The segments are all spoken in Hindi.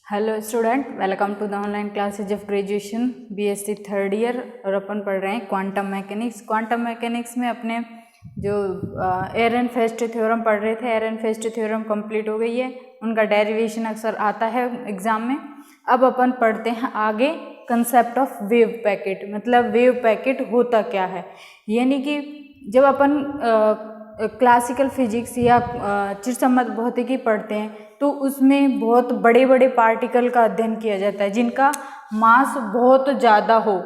Hello student, welcome to the online classes of graduation BSc third year. और अपन पढ़ रहे हैं क्वांटम मैकेनिक्स। क्वांटम मैकेनिक्स में अपने जो एहरेनफेस्ट थ्योरम पढ़ रहे थे, एहरेनफेस्ट थ्योरम कंप्लीट हो गई है। उनका डेरिवेशन अक्सर आता है एग्जाम में। अब अपन पढ़ते हैं आगे कंसेप्ट ऑफ वेव पैकेट। मतलब वेव पैकेट होता क्या है, यानी कि जब अपन क्लासिकल फिजिक्स या चिरसम्मत भौतिकी पढ़ते हैं तो उसमें बहुत बड़े बड़े पार्टिकल का अध्ययन किया जाता है जिनका मास बहुत ज़्यादा हो,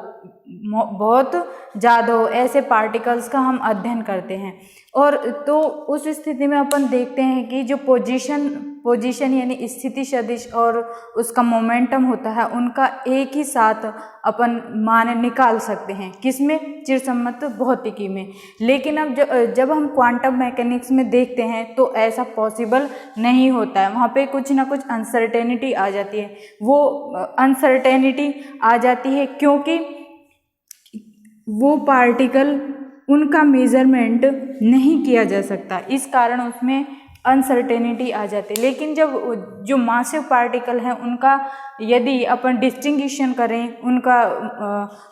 ऐसे पार्टिकल्स का हम अध्ययन करते हैं। और तो उस स्थिति में अपन देखते हैं कि जो पोजीशन यानी स्थिति सदिश और उसका मोमेंटम होता है, उनका एक ही साथ अपन मान निकाल सकते हैं। किसमें? चिरसम्मत भौतिकी में। लेकिन अब जब हम क्वांटम मैकेनिक्स में देखते हैं तो ऐसा पॉसिबल नहीं होता है। वहाँ पे कुछ ना कुछ अनसर्टेनिटी आ जाती है। वो अनसर्टेनिटी आ जाती है क्योंकि वो पार्टिकल उनका मेजरमेंट नहीं किया जा सकता, इस कारण उसमें अनसर्टेनिटी आ जाती है। लेकिन जब जो मासिव पार्टिकल हैं उनका यदि अपन डिस्टिंग्विशन करें,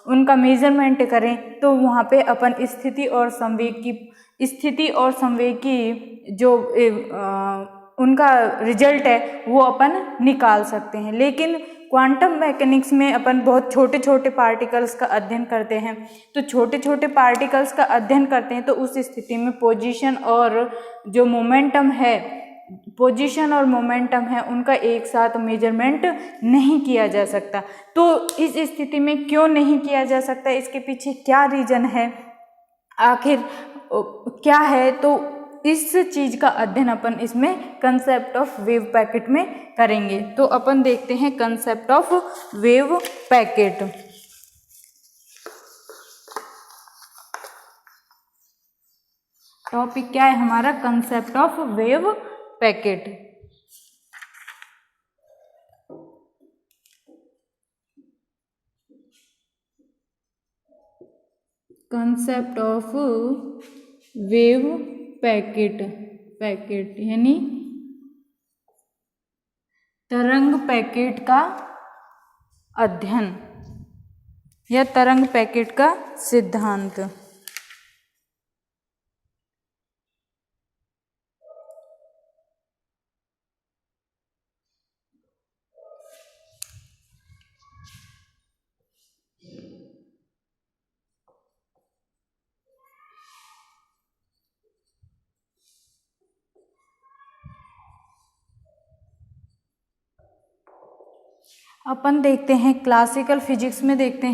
उनका मेजरमेंट करें, तो वहाँ पे अपन स्थिति और संवेग की जो उनका रिजल्ट है वो अपन निकाल सकते हैं। लेकिन क्वांटम मैकेनिक्स में अपन बहुत छोटे छोटे पार्टिकल्स का अध्ययन करते हैं। तो छोटे छोटे पार्टिकल्स का अध्ययन करते हैं तो उस स्थिति में पोजीशन और मोमेंटम है उनका एक साथ मेजरमेंट नहीं किया जा सकता। तो इस स्थिति में क्यों नहीं किया जा सकता, इसके पीछे क्या रीजन है, आखिर क्या है, तो इस चीज का अध्ययन अपन इसमें कंसेप्ट ऑफ वेव पैकेट में करेंगे। तो अपन देखते हैं concept of wave packet. Topic क्या है हमारा? Concept of wave packet. Concept of wave packet यानी तरंग पैकेट का अध्ययन या तरंग पैकेट का सिद्धांत। अपन देखते हैं क्लासिकल फिजिक्स में देखते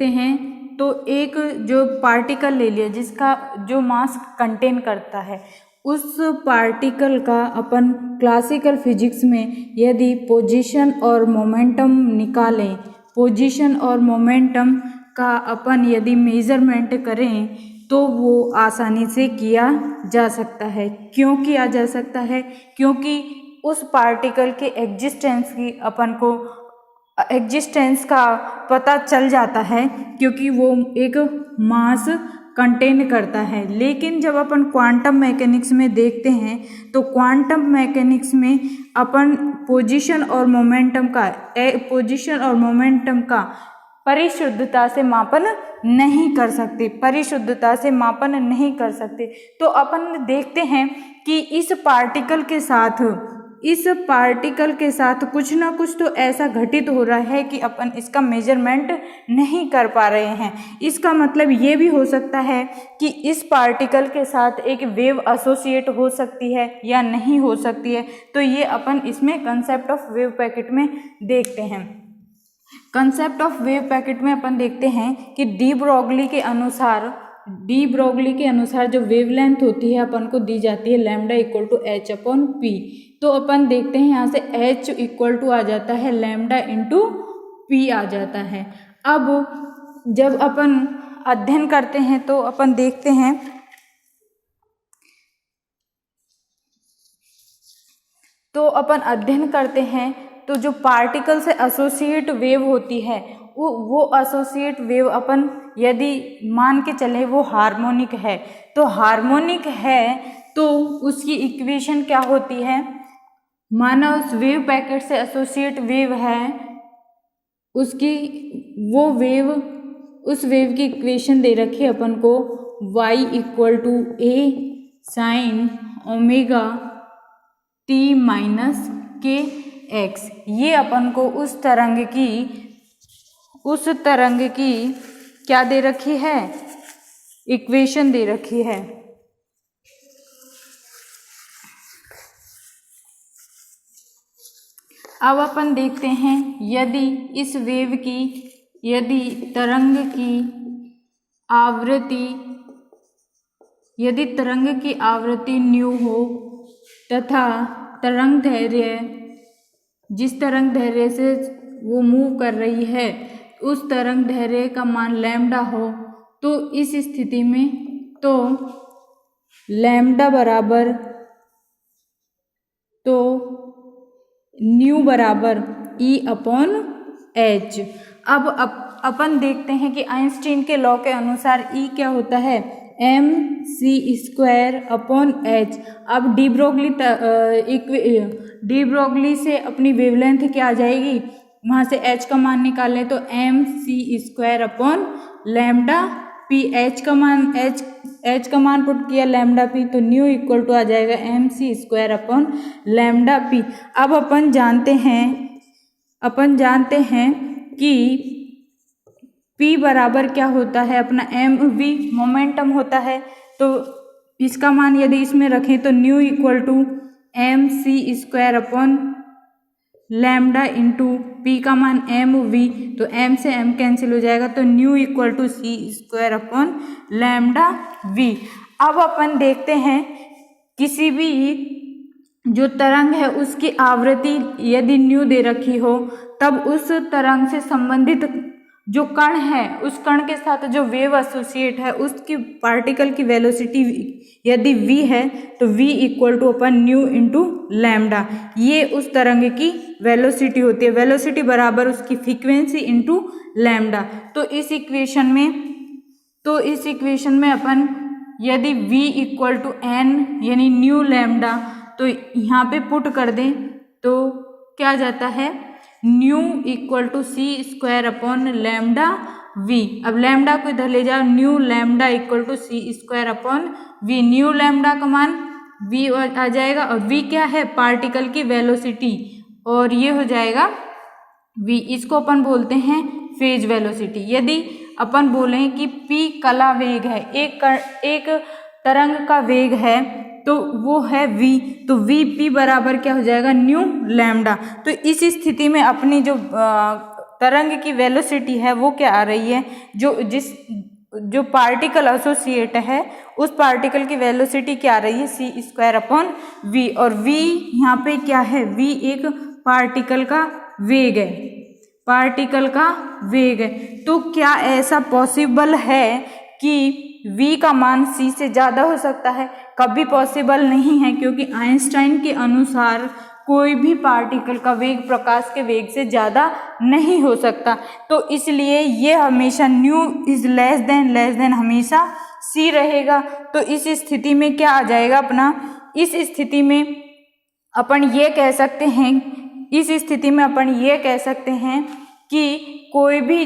हैं तो एक जो पार्टिकल ले लिया जिसका जो मास कंटेन करता है, उस पार्टिकल का अपन क्लासिकल फिजिक्स में यदि पोजीशन और मोमेंटम निकालें, पोजीशन और मोमेंटम का अपन यदि मेजरमेंट करें तो वो आसानी से किया जा सकता है। क्यों किया जा सकता है? क्योंकि उस पार्टिकल के एग्जिस्टेंस का पता चल जाता है, क्योंकि वो एक मास कंटेन करता है। लेकिन जब अपन क्वांटम मैकेनिक्स में देखते हैं तो क्वांटम मैकेनिक्स में अपन पोजीशन और मोमेंटम का परिशुद्धता से मापन नहीं कर सकते। तो अपन देखते हैं कि इस पार्टिकल के साथ कुछ ना कुछ तो ऐसा घटित हो रहा है कि अपन इसका मेजरमेंट नहीं कर पा रहे हैं। इसका मतलब ये भी हो सकता है कि इस पार्टिकल के साथ एक वेव एसोसिएट हो सकती है या नहीं हो सकती है। तो ये अपन इसमें कंसेप्ट ऑफ वेव पैकेट में देखते हैं। कंसेप्ट ऑफ वेव पैकेट में अपन देखते हैं कि डी ब्रोगली के अनुसार जो वेवलेंथ होती है अपन को दी जाती है lambda equal to h upon p. तो अपन देखते हैं यहाँ से h इक्वल टू आ जाता है लैम्डा इंटू पी आ जाता है। अब जब अपन अध्ययन करते हैं तो अपन देखते हैं तो जो पार्टिकल से एसोसिएट वेव होती है वो एसोसिएट वेव अपन यदि मान के चले वो हार्मोनिक है, तो हार्मोनिक है तो उसकी इक्वेशन क्या होती है, माना उस वेव पैकेट से एसोसिएट वेव है, उसकी वो वेव, उस वेव की इक्वेशन दे रखी है अपन को y equal to a sine omega t minus k x. ये अपन को उस तरंग की क्या दे रखी है, इक्वेशन दे रखी है। अब अपन देखते हैं यदि इस वेव की, यदि तरंग की आवृत्ति न्यू हो तथा तरंग दैर्घ्य, जिस तरंग दैर्घ्य से वो मूव कर रही है उस तरंग दैर्घ्य का मान लैम्डा हो, तो इस स्थिति में तो लैम्डा बराबर, तो न्यू बराबर E अपॉन एच। अब अपन देखते हैं कि आइंस्टीन के लॉ के अनुसार E क्या होता है, mc² अपॉन एच। अब डी ब्रोगली से अपनी वेवलेंथ क्या आ जाएगी, वहाँ से h का मान निकालें तो mc² upon lambda P. h का मान पुट किया लैम्डा पी, तो न्यू इक्वल टू आ जाएगा mc² अपॉन लैम्डा पी। अब अपन जानते हैं कि p बराबर क्या होता है अपना mv, मोमेंटम होता है। तो इसका मान यदि इसमें रखें तो nu equal to mc² upon lambda into p का मान mv, तो m से m कैंसिल हो जाएगा, तो nu equal to c² upon lambda v। अब अपन देखते हैं किसी भी जो तरंग है उसकी आवृत्ति यदि न्यू दे रखी हो, तब उस तरंग से संबंधित जो कण है उस कण के साथ जो वेव एसोसिएट है उसकी पार्टिकल की वेलोसिटी यदि v है तो v इक्वल टू अपन न्यू इंटू लैम्डा, ये उस तरंग की वेलोसिटी होती है। वेलोसिटी बराबर उसकी फ्रीक्वेंसी इंटू लैम्डा। तो इस इक्वेशन में अपन यदि v इक्वल टू n यानी न्यू लैम्डा, तो यहाँ पे पुट कर दें तो क्या जाता है, nu equal to c² upon lambda v। अब लैम्डा को इधर ले जाओ, nu lambda equal to c² upon v। Nu lambda का मान v आ जाएगा, और v क्या है, पार्टिकल की वेलोसिटी, और ये हो जाएगा v। इसको अपन बोलते हैं फेज वेलोसिटी। यदि अपन बोलें कि p कला वेग है, एक तरंग का वेग है तो वो है v, तो vp बराबर क्या हो जाएगा, न्यू लैम्डा। तो इस स्थिति में अपनी जो तरंग की वेलोसिटी है वो क्या आ रही है, जो पार्टिकल एसोसिएट है उस पार्टिकल की वेलोसिटी क्या आ रही है, c² अपॉन v। और v यहाँ पे क्या है, v एक पार्टिकल का वेग है। तो क्या ऐसा पॉसिबल है कि v का मान c से ज़्यादा हो सकता है? कभी पॉसिबल नहीं है, क्योंकि आइंस्टाइन के अनुसार कोई भी पार्टिकल का वेग प्रकाश के वेग से ज़्यादा नहीं हो सकता। तो इसलिए ये हमेशा न्यू इज लेस देन हमेशा c रहेगा। तो इस स्थिति में क्या आ जाएगा अपना, इस स्थिति में अपन ये कह सकते हैं कि कोई भी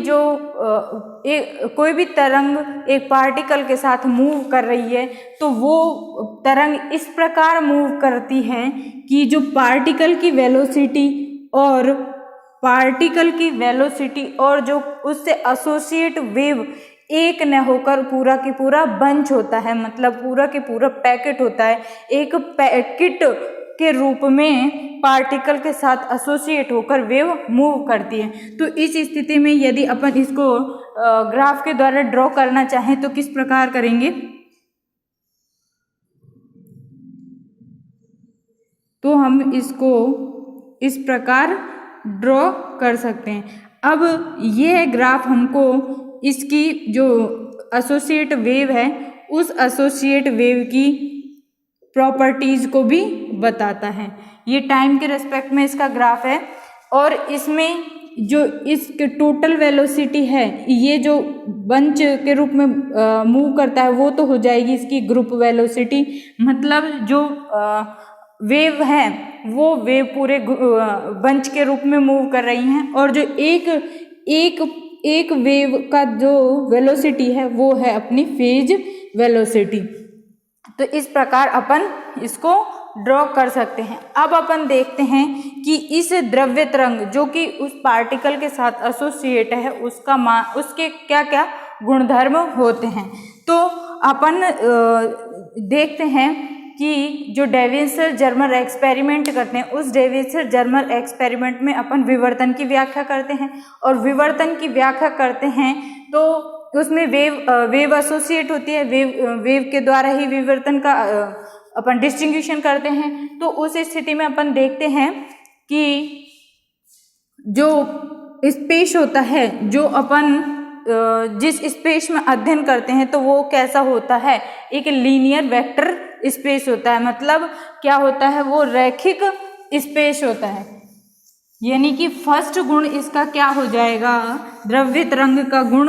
तरंग एक पार्टिकल के साथ मूव कर रही है तो वो तरंग इस प्रकार मूव करती है कि जो पार्टिकल की वेलोसिटी और जो उससे एसोसिएट वेव एक न होकर पूरा की पूरा बंच होता है, मतलब पूरा के पूरा पैकेट होता है, एक पैकेट के रूप में पार्टिकल के साथ एसोसिएट होकर वेव मूव करती है। तो इस स्थिति में यदि अपन इसको ग्राफ के द्वारा ड्रॉ करना चाहें तो किस प्रकार करेंगे, तो हम इसको इस प्रकार ड्रॉ कर सकते हैं। अब ये ग्राफ हमको इसकी जो एसोसिएट वेव है उस एसोसिएट वेव की प्रॉपर्टीज को भी बताता है। ये टाइम के रेस्पेक्ट में इसका ग्राफ है और इसमें जो इसके टोटल वेलोसिटी है, ये जो बंच के रूप में मूव करता है वो तो हो जाएगी इसकी ग्रुप वेलोसिटी, मतलब जो वेव है वो वेव पूरे बंच के रूप में मूव कर रही हैं, और जो एक वेव का जो वेलोसिटी है वो है अपनी फेज वेलोसिटी। तो इस प्रकार अपन इसको ड्रॉ कर सकते हैं। अब अपन देखते हैं कि इस द्रव्य तरंग जो कि उस पार्टिकल के साथ एसोसिएट है उसके क्या क्या गुणधर्म होते हैं। तो अपन देखते हैं कि जो डेविसन जर्मर एक्सपेरिमेंट करते हैं, उस डेविसन जर्मर एक्सपेरिमेंट में अपन विवर्तन की व्याख्या करते हैं, और विवर्तन की व्याख्या करते हैं तो उसमें वेव एसोसिएट होती है, वेव के द्वारा ही विवर्तन का अपन डिस्टिंग्विशन करते हैं। तो उस स्थिति में अपन देखते हैं कि जो स्पेस होता है, जो अपन जिस स्पेस में अध्ययन करते हैं तो वो कैसा होता है, एक लीनियर वेक्टर स्पेस होता है, मतलब क्या होता है, वो रैखिक स्पेस होता है। यानी कि फर्स्ट गुण इसका क्या हो जाएगा, द्रव्य तरंग का गुण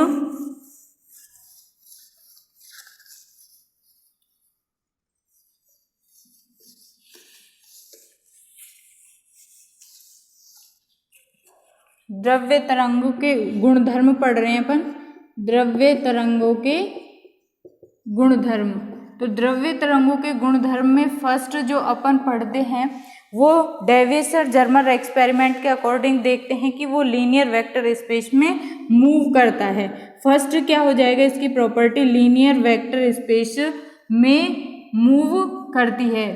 द्रव्य तरंगों के गुणधर्म पढ़ रहे हैं अपन, द्रव्य तरंगों के गुणधर्म। तो द्रव्य तरंगों के गुणधर्म में फर्स्ट जो अपन पढ़ते हैं वो डेविसन जर्मर एक्सपेरिमेंट के अकॉर्डिंग देखते हैं कि वो लीनियर वेक्टर स्पेस में मूव करता है। फर्स्ट क्या हो जाएगा इसकी प्रॉपर्टी, लीनियर वेक्टर स्पेस में मूव करती है।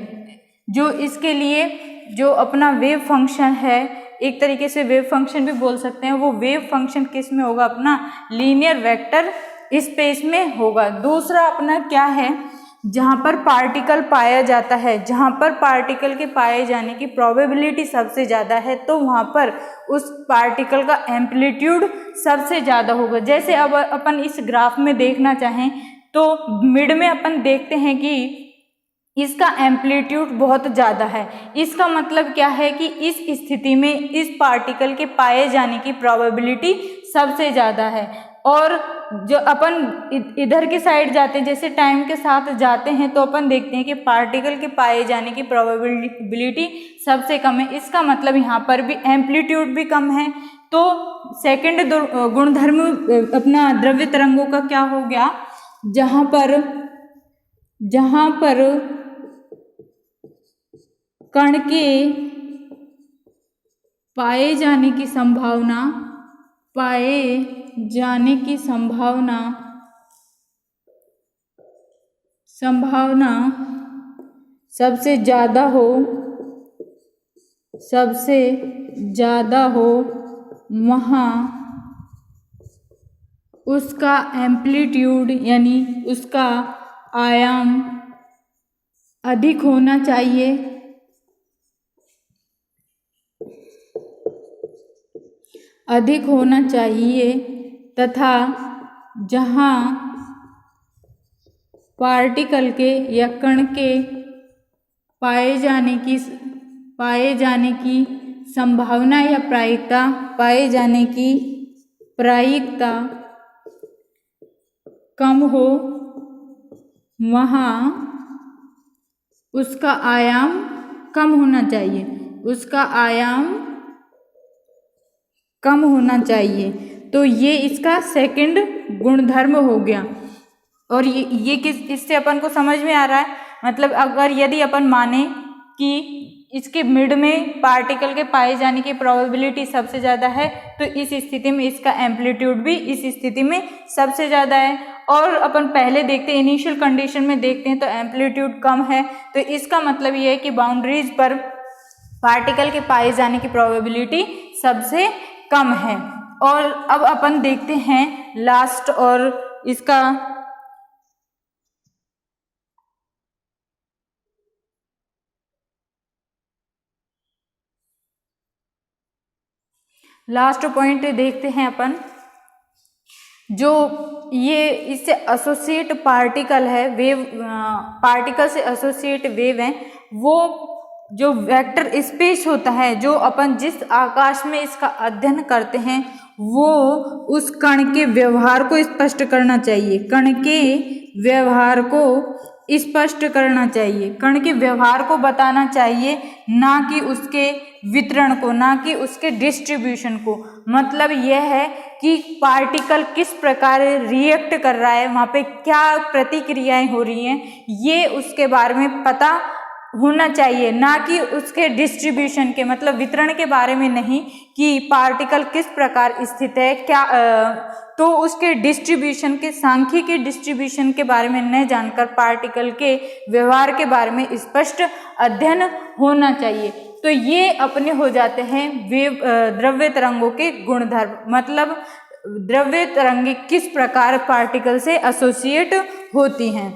जो इसके लिए जो अपना वेव फंक्शन है, एक तरीके से वेव फंक्शन भी बोल सकते हैं, वो वेव फंक्शन किस में होगा, अपना लीनियर वेक्टर स्पेस में होगा। दूसरा अपना क्या है, जहाँ पर पार्टिकल पाया जाता है, जहाँ पर पार्टिकल के पाए जाने की प्रोबेबिलिटी सबसे ज़्यादा है, तो वहाँ पर उस पार्टिकल का एम्पलीट्यूड सबसे ज़्यादा होगा। जैसे अब अपन इस ग्राफ में देखना चाहें तो मिड में अपन देखते हैं कि इसका एम्पलीट्यूड बहुत ज़्यादा है। इसका मतलब क्या है कि इस स्थिति में इस पार्टिकल के पाए जाने की प्रोबेबिलिटी सबसे ज़्यादा है। और जो अपन इधर की साइड जाते हैं, जैसे टाइम के साथ जाते हैं, तो अपन देखते हैं कि पार्टिकल के पाए जाने की प्रोबेबिलिटी सबसे कम है। इसका मतलब यहाँ पर भी एम्पलीट्यूड भी कम है। तो सेकंड गुणधर्म अपना द्रव्य तरंगों का क्या हो गया, जहाँ पर कण के पाए जाने की संभावना सबसे ज़्यादा हो वहाँ उसका एम्पलीट्यूड यानी उसका आयाम अधिक होना चाहिए तथा जहाँ पार्टिकल के या कण के पाए जाने की संभावना या प्रायिकता कम हो वहाँ उसका आयाम कम होना चाहिए। तो ये इसका सेकंड गुणधर्म हो गया। और ये इससे अपन को समझ में आ रहा है, मतलब अगर यदि अपन माने कि इसके मिड में पार्टिकल के पाए जाने की प्रोबेबिलिटी सबसे ज़्यादा है, तो इस स्थिति में इसका एम्पलीट्यूड भी इस स्थिति में सबसे ज़्यादा है। और अपन पहले देखते हैं, इनिशियल कंडीशन में देखते हैं तो एम्पलीट्यूड कम है, तो इसका मतलब ये है कि बाउंड्रीज पर पार्टिकल के पाए जाने की प्रोबेबिलिटी सबसे कम है। और अब अपन देखते हैं लास्ट, और इसका लास्ट पॉइंट देखते हैं अपन, जो ये इससे एसोसिएट पार्टिकल है, वेव पार्टिकल से एसोसिएट वेव है, वो जो वेक्टर स्पेस होता है, जो अपन जिस आकाश में इसका अध्ययन करते हैं, वो उस कण के व्यवहार को स्पष्ट करना चाहिए। कण के व्यवहार को स्पष्ट करना चाहिए, कण के व्यवहार को बताना चाहिए, ना कि उसके वितरण को, ना कि उसके डिस्ट्रीब्यूशन को। मतलब यह है कि पार्टिकल किस प्रकार रिएक्ट कर रहा है, वहाँ पे क्या प्रतिक्रियाएं हो रही हैं, ये उसके बारे में पता होना चाहिए, ना कि उसके डिस्ट्रीब्यूशन के, मतलब वितरण के बारे में नहीं कि पार्टिकल किस प्रकार स्थित है, क्या तो उसके डिस्ट्रीब्यूशन के, सांख्यिकी डिस्ट्रीब्यूशन के बारे में न जानकर पार्टिकल के व्यवहार के बारे में स्पष्ट अध्ययन होना चाहिए। तो ये अपने हो जाते हैं द्रव्य तरंगों के गुणधर्म, मतलब द्रव्य तरंगें किस प्रकार पार्टिकल से एसोसिएट होती हैं।